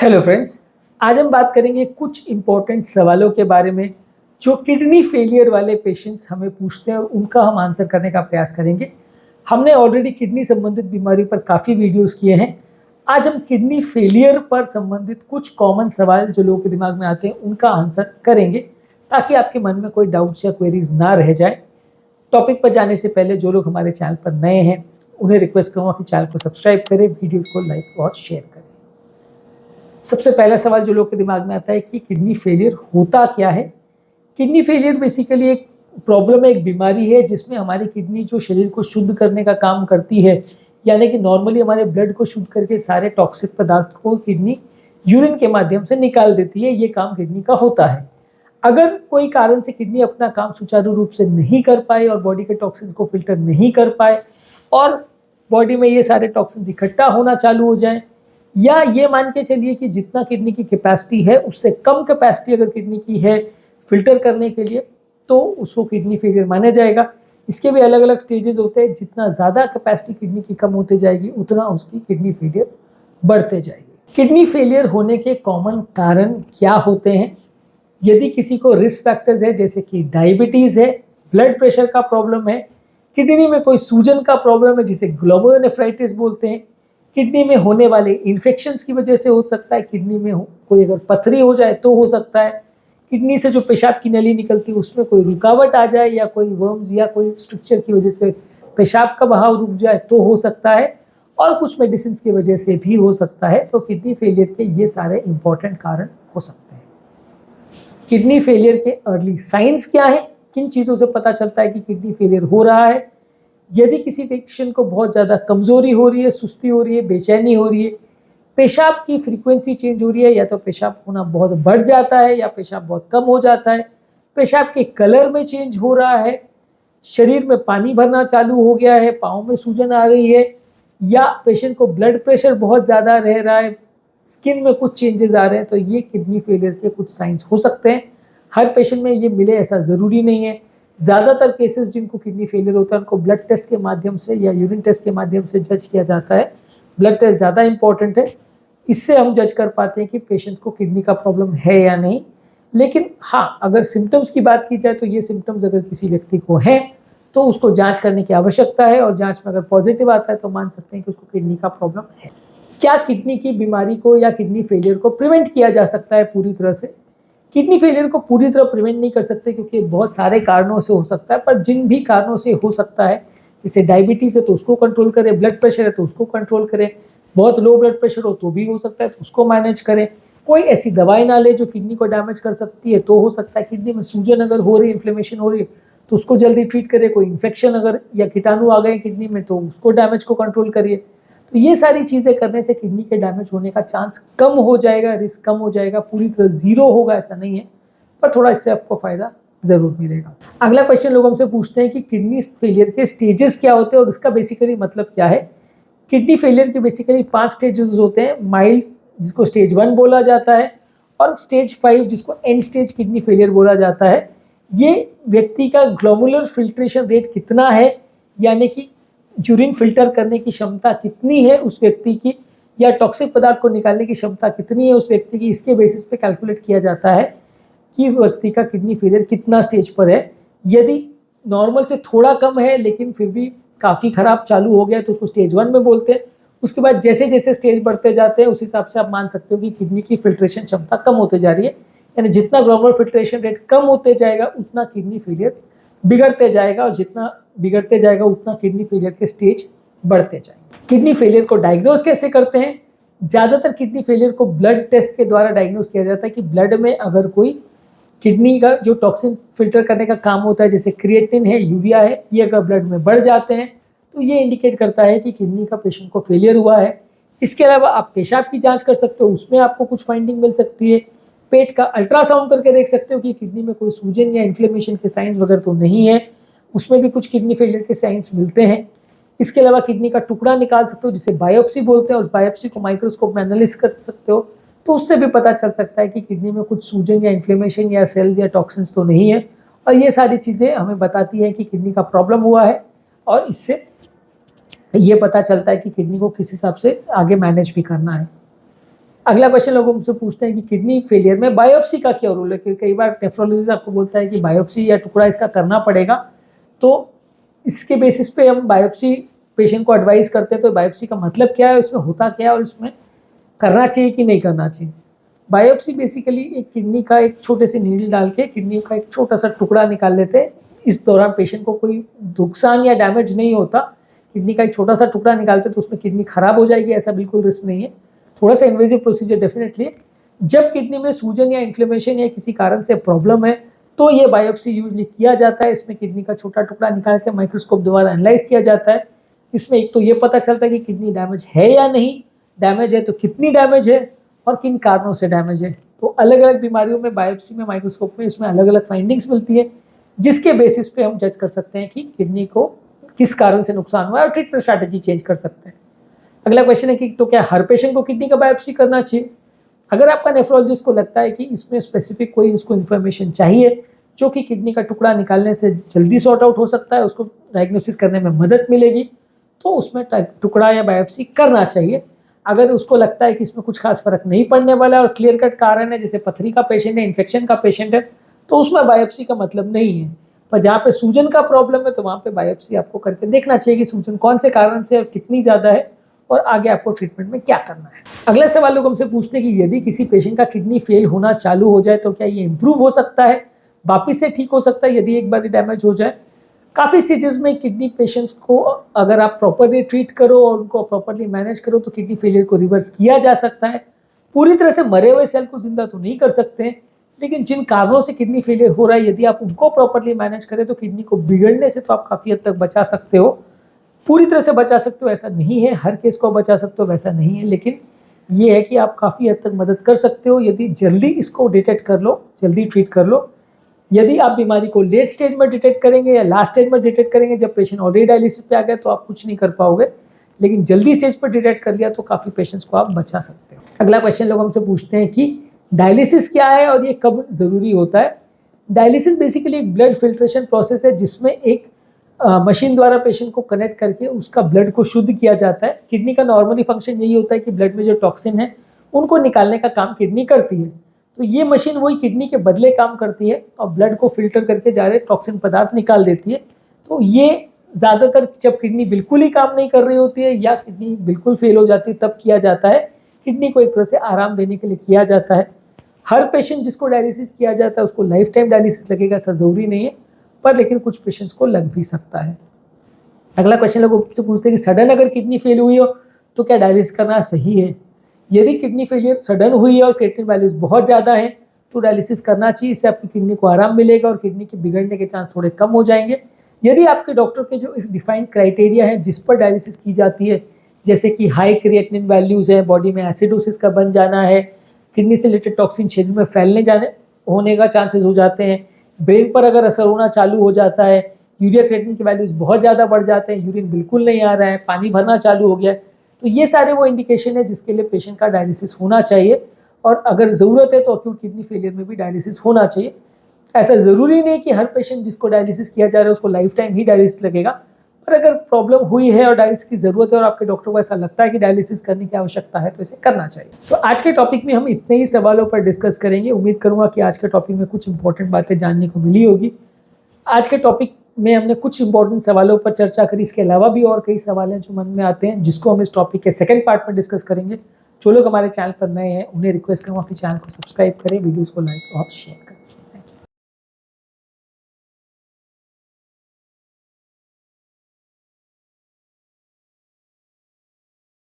Hello friends, आज हम बात करेंगे कुछ इम्पोर्टेंट सवालों के बारे में जो किडनी फेलियर वाले पेशेंट्स हमें पूछते हैं और उनका हम आंसर करने का प्रयास करेंगे। हमने ऑलरेडी किडनी संबंधित बीमारी पर काफ़ी वीडियोस किए हैं। आज हम किडनी फेलियर पर संबंधित कुछ कॉमन सवाल जो लोगों के दिमाग में आते हैं उनका आंसर करेंगे, ताकि आपके मन में कोई डाउट्स या क्वेरीज ना रह जाए। टॉपिक पर जाने से पहले जो लोग हमारे चैनल पर नए हैं उन्हें रिक्वेस्ट करूँगा कि चैनल को सब्सक्राइब करें, वीडियो को लाइक और शेयर करें। सबसे पहला सवाल जो लोग के दिमाग में आता है कि किडनी फेलियर होता क्या है। किडनी फेलियर बेसिकली एक प्रॉब्लम है, एक बीमारी है जिसमें हमारी किडनी जो शरीर को शुद्ध करने का काम करती है, यानी कि नॉर्मली हमारे ब्लड को शुद्ध करके सारे टॉक्सिक पदार्थ को किडनी यूरिन के माध्यम से निकाल देती है। ये काम किडनी का होता है। अगर कोई कारण से किडनी अपना काम सुचारू रूप से नहीं कर पाए और बॉडी के टॉक्सिन्स को फिल्टर नहीं कर पाए और बॉडी में ये सारे टॉक्सिन्स इकट्ठा होना चालू हो जाए, या ये मान के चलिए कि जितना किडनी की कैपेसिटी है उससे कम कैपेसिटी अगर किडनी की है फिल्टर करने के लिए, तो उसको किडनी फेलियर माना जाएगा। इसके भी अलग अलग स्टेजेस होते हैं। जितना ज़्यादा कैपेसिटी किडनी की कम होती जाएगी उतना उसकी किडनी फेलियर बढ़ते जाएगी। किडनी फेलियर होने के कॉमन कारण क्या होते हैं? यदि किसी को रिस्क फैक्टर्स है जैसे कि डायबिटीज़ है, ब्लड प्रेशर का प्रॉब्लम है, किडनी में कोई सूजन का प्रॉब्लम है जिसे ग्लोमेरुलोनेफ्राइटिस बोलते हैं, किडनी में होने वाले इन्फेक्शंस की वजह से हो सकता है, किडनी में कोई अगर पथरी हो जाए तो हो सकता है, किडनी से जो पेशाब की नली निकलती है उसमें कोई रुकावट आ जाए या कोई वर्म्स या कोई स्ट्रक्चर की वजह से पेशाब का बहाव रुक जाए तो हो सकता है, और कुछ मेडिसिन की वजह से भी हो सकता है। तो किडनी फेलियर के ये सारे इंपॉर्टेंट कारण हो सकते हैं। किडनी फेलियर के अर्ली साइंस क्या है? किन चीज़ों से पता चलता है कि किडनी फेलियर हो रहा है? यदि किसी पेशेंट को बहुत ज़्यादा कमज़ोरी हो रही है, सुस्ती हो रही है, बेचैनी हो रही है, पेशाब की फ्रीक्वेंसी चेंज हो रही है, या तो पेशाब होना बहुत बढ़ जाता है या पेशाब बहुत कम हो जाता है, पेशाब के कलर में चेंज हो रहा है, शरीर में पानी भरना चालू हो गया है, पाँव में सूजन आ रही है, या पेशेंट को ब्लड प्रेशर बहुत ज़्यादा रह रहा है, स्किन में कुछ चेंजेस आ रहे हैं, तो ये किडनी फेलियर के कुछ साइंस हो सकते हैं। हर पेशेंट में ये मिले ऐसा ज़रूरी नहीं है। ज़्यादातर केसेस जिनको किडनी फेलियर होता है उनको ब्लड टेस्ट के माध्यम से या यूरिन टेस्ट के माध्यम से जज किया जाता है। ब्लड टेस्ट ज़्यादा इंपॉर्टेंट है, इससे हम जज कर पाते हैं कि पेशेंट्स को किडनी का प्रॉब्लम है या नहीं। लेकिन हाँ, अगर सिम्टम्स की बात की जाए तो ये सिम्टम्स अगर किसी व्यक्ति को हैं तो उसको जांच करने की आवश्यकता है, और जांच में अगर पॉजिटिव आता है तो मान सकते हैं कि उसको किडनी का प्रॉब्लम है। क्या किडनी की बीमारी को या किडनी फेलियर को प्रिवेंट किया जा सकता है पूरी तरह से? किडनी फेलियर को पूरी तरह प्रिवेंट नहीं कर सकते क्योंकि बहुत सारे कारणों से हो सकता है, पर जिन भी कारणों से हो सकता है, जैसे डायबिटीज़ है तो उसको कंट्रोल करें, ब्लड प्रेशर है तो उसको कंट्रोल करें, बहुत लो ब्लड प्रेशर हो तो भी हो सकता है तो उसको मैनेज करें, कोई ऐसी दवाई ना ले जो किडनी को डैमेज कर सकती है तो हो सकता है, किडनी में सूजन अगर हो रही है, इन्फ्लेमेशन हो रही है तो उसको जल्दी ट्रीट करें, कोई इन्फेक्शन अगर या कीटाणु आ गए किडनी में तो उसको डैमेज को कंट्रोल करिए। तो ये सारी चीज़ें करने से किडनी के डैमेज होने का चांस कम हो जाएगा, रिस्क कम हो जाएगा। पूरी तरह ज़ीरो होगा ऐसा नहीं है, पर थोड़ा इससे आपको फ़ायदा ज़रूर मिलेगा। अगला क्वेश्चन लोग हमसे पूछते हैं कि किडनी फेलियर के स्टेजेस क्या होते हैं और उसका बेसिकली मतलब क्या है। किडनी फेलियर के बेसिकली 5 स्टेजेस होते हैं। माइल्ड, जिसको स्टेज 1 बोला जाता है, और स्टेज 5 जिसको एंड स्टेज किडनी फेलियर बोला जाता है। ये व्यक्ति का ग्लोमुलर फिल्ट्रेशन रेट कितना है, यानी कि यूरिन फिल्टर करने की क्षमता कितनी है उस व्यक्ति की, या टॉक्सिक पदार्थ को निकालने की क्षमता कितनी है उस व्यक्ति की, इसके बेसिस पे कैलकुलेट किया जाता है कि व्यक्ति का किडनी फेलियर कितना स्टेज पर है। यदि नॉर्मल से थोड़ा कम है लेकिन फिर भी काफ़ी ख़राब चालू हो गया तो उसको स्टेज 1 में बोलते हैं। उसके बाद जैसे जैसे स्टेज बढ़ते जाते हैं उस हिसाब से आप मान सकते हो कि किडनी की फिल्ट्रेशन क्षमता कम होते जा रही है, यानी जितना ग्लोमेरुलर फिल्ट्रेशन रेट कम होते जाएगा उतना किडनी फेलियर बिगड़ते जाएगा, और जितना बिगड़ते जाएगा उतना किडनी फेलियर के स्टेज बढ़ते जाएंगे। किडनी फेलियर को डायग्नोज कैसे करते हैं? ज़्यादातर किडनी फेलियर को ब्लड टेस्ट के द्वारा डायग्नोज किया जाता है कि ब्लड में अगर कोई किडनी का जो टॉक्सिन फिल्टर करने का काम होता है, जैसे क्रिएटिनिन है, यूरिया है, ये अगर ब्लड में बढ़ जाते हैं तो ये इंडिकेट करता है कि किडनी का पेशेंट को फेलियर हुआ है। इसके अलावा आप पेशाब की जांच कर सकते हो, उसमें आपको कुछ फाइंडिंग मिल सकती है। पेट का अल्ट्रासाउंड करके देख सकते हो कि किडनी में कोई सूजन या इन्फ्लेमेशन के साइंस वगैरह तो नहीं है, उसमें भी कुछ किडनी फेलियर के साइंस मिलते हैं। इसके अलावा किडनी का टुकड़ा निकाल सकते हो जिसे बायोप्सी बोलते हैं, और उस बायोप्सी को माइक्रोस्कोप में एनालिसिस कर सकते हो, तो उससे भी पता चल सकता है कि किडनी में कुछ सूजन या इन्फ्लेमेशन या सेल्स या टॉक्सिन्स तो नहीं है। और ये सारी चीज़ें हमें बताती है कि किडनी का प्रॉब्लम हुआ है, और इससे ये पता चलता है कि किडनी को किस हिसाब से आगे मैनेज भी करना है। अगला क्वेश्चन लोग हमसे पूछते हैं कि किडनी फेलियर में बायोप्सी का क्या रोल है, क्योंकि कई बार नेफ्रोलॉजिस्ट आपको बोलता है कि बायोप्सी या टुकड़ा इसका करना पड़ेगा, तो इसके बेसिस पे हम बायोप्सी पेशेंट को एडवाइस करते हैं। तो बायोप्सी का मतलब क्या है, उसमें होता क्या है और इसमें करना चाहिए कि नहीं करना चाहिए। बायोप्सी बेसिकली एक किडनी का एक छोटे से नीडल डाल के किडनी का एक छोटा सा टुकड़ा निकाल लेते हैं। इस दौरान पेशेंट को कोई नुकसान या डैमेज नहीं होता। किडनी का एक छोटा सा टुकड़ा निकालते हैं तो उसमें किडनी खराब हो जाएगी, ऐसा बिल्कुल रिस्क नहीं है। थोड़ा सा इन्वेजिव प्रोसीजर डेफिनेटली है। जब किडनी में सूजन या इन्फ्लेमेशन या किसी कारण से प्रॉब्लम है तो ये बायोप्सी यूजली किया जाता है। इसमें किडनी का छोटा टुकड़ा निकाल के माइक्रोस्कोप द्वारा एनालाइज किया जाता है। इसमें एक तो ये पता चलता है कि किडनी डैमेज है या नहीं, डैमेज है तो कितनी डैमेज है और किन कारणों से डैमेज है। तो अलग अलग बीमारियों में बायोप्सी में, माइक्रोस्कोप में इसमें अलग अलग फाइंडिंग्स मिलती है, जिसके बेसिस पे हम जज कर सकते हैं कि किडनी को किस कारण से नुकसान हुआ है और ट्रीटमेंट स्ट्रैटेजी चेंज कर सकते हैं। अगला क्वेश्चन है कि तो क्या हर पेशेंट को किडनी का बायोप्सी करना चाहिए? अगर आपका नेफ्रोलॉजिस्ट को लगता है कि इसमें स्पेसिफिक कोई उसको इन्फॉर्मेशन चाहिए जो कि किडनी का टुकड़ा निकालने से जल्दी सॉर्ट आउट हो सकता है, उसको डायग्नोसिस करने में मदद मिलेगी, तो उसमें टुकड़ा या बायोप्सी करना चाहिए। अगर उसको लगता है कि इसमें कुछ खास फर्क नहीं पड़ने वाला है और क्लियर कट कारण है, जैसे पथरी का पेशेंट है, इन्फेक्शन का पेशेंट है, तो उसमें बायोप्सी का मतलब नहीं है। पर जहाँ पे सूजन का प्रॉब्लम है तो वहाँ पे बायोप्सी आपको करके देखना चाहिए कि सूजन कौन से कारण से और कितनी ज़्यादा है और आगे आपको ट्रीटमेंट में क्या करना है। अगला सवाल लोग हमसे पूछते हैं कि यदि किसी पेशेंट का किडनी फेल होना चालू हो जाए तो क्या ये इंप्रूव हो सकता है, वापिस से ठीक हो सकता है यदि एक बार डैमेज हो जाए? काफ़ी स्टेजेस में किडनी पेशेंट्स को अगर आप प्रॉपरली ट्रीट करो और उनको प्रॉपरली मैनेज करो तो किडनी फेलियर को रिवर्स किया जा सकता है। पूरी तरह से मरे हुए सेल को जिंदा तो नहीं कर सकते हैं, लेकिन जिन कारणों से किडनी फेलियर हो रहा है यदि आप उनको प्रॉपरली मैनेज करें तो किडनी को बिगड़ने से तो आप काफ़ी हद तक बचा सकते हो। पूरी तरह से बचा सकते हो ऐसा नहीं है, हर केस को बचा सकते हो वैसा नहीं है, लेकिन ये है कि आप काफ़ी हद तक मदद कर सकते हो यदि जल्दी इसको डिटेक्ट कर लो, जल्दी ट्रीट कर लो। यदि आप बीमारी को लेट स्टेज में डिटेक्ट करेंगे या लास्ट स्टेज में डिटेक्ट करेंगे जब पेशेंट ऑलरेडी डायलिसिस पे आ गया तो आप कुछ नहीं कर पाओगे, लेकिन जल्दी स्टेज पर डिटेक्ट कर लिया तो काफ़ी पेशेंट्स को आप बचा सकते हो। अगला क्वेश्चन लोग हमसे पूछते हैं कि डायलिसिस क्या है और ये कब ज़रूरी होता है? डायलिसिस बेसिकली एक ब्लड फिल्ट्रेशन प्रोसेस है जिसमें एक मशीन द्वारा पेशेंट को कनेक्ट करके उसका ब्लड को शुद्ध किया जाता है। किडनी का नॉर्मली फंक्शन यही होता है कि ब्लड में जो टॉक्सिन है उनको निकालने का काम किडनी करती है। तो ये मशीन वही किडनी के बदले काम करती है और ब्लड को फिल्टर करके जा रहे टॉक्सिन पदार्थ निकाल देती है। तो ये ज़्यादातर जब किडनी बिल्कुल ही काम नहीं कर रही होती है या किडनी बिल्कुल फेल हो जाती है तब किया जाता है। किडनी को एक तरह से आराम देने के लिए किया जाता है। हर पेशेंट जिसको डायलिसिस किया जाता है उसको लाइफ टाइम डायलिसिस लगेगा ऐसा ज़रूरी नहीं है, पर लेकिन कुछ पेशेंट्स को लग भी सकता है। अगला क्वेश्चन लोग से पूछते हैं कि सडन अगर किडनी फेल हुई हो तो क्या डायलिसिस करना सही है? यदि किडनी फेलियर सडन हुई है और क्रिएटिनिन वैल्यूज बहुत ज़्यादा है तो डायलिसिस करना चाहिए। इससे आपकी किडनी को आराम मिलेगा और किडनी के बिगड़ने के चांस थोड़े कम हो जाएंगे। यदि आपके डॉक्टर के जो इस डिफाइंड क्राइटेरिया है जिस पर डायलिसिस की जाती है, जैसे कि हाई क्रिएटिनिन वैल्यूज़ है, बॉडी में एसिडोसिस का बन जाना है, किडनी से रिलेटेड टॉक्सिन शरीर में फैलने जाने होने का चांसेस हो जाते हैं, ब्रेन पर अगर असर होना चालू हो जाता है, यूरिया क्रिएटिनिन की वैल्यूज़ बहुत ज़्यादा बढ़ जाते हैं, यूरिन बिल्कुल नहीं आ रहा है, पानी भरना चालू हो गया है, तो ये सारे वो इंडिकेशन है जिसके लिए पेशेंट का डायलिसिस होना चाहिए। और अगर ज़रूरत है तो अक्यूट किडनी फेलियर में भी डायलिसिस होना चाहिए। ऐसा ज़रूरी नहीं कि हर पेशेंट जिसको डायलिसिस किया जा रहा है उसको लाइफ टाइम ही डायलिसिस लगेगा, पर अगर प्रॉब्लम हुई है और डायलिसिस की ज़रूरत है और आपके डॉक्टर को ऐसा लगता है कि डायलिसिस करने की आवश्यकता है तो इसे करना चाहिए। तो आज के टॉपिक में हम इतने ही सवालों पर डिस्कस करेंगे। उम्मीद करूँगा कि आज के टॉपिक में कुछ इंपॉर्टेंट बातें जानने को मिली होगी। आज के टॉपिक में हमने कुछ इंपॉर्टेंट सवालों पर चर्चा करी, इसके अलावा भी और कई सवाल हैं जो मन में आते हैं जिसको हम इस टॉपिक के सेकंड पार्ट में डिस्कस करेंगे। जो लोग हमारे चैनल पर नए हैं उन्हें रिक्वेस्ट करूँगा कि चैनल को सब्सक्राइब करें, वीडियोज़ को लाइक और शेयर करें।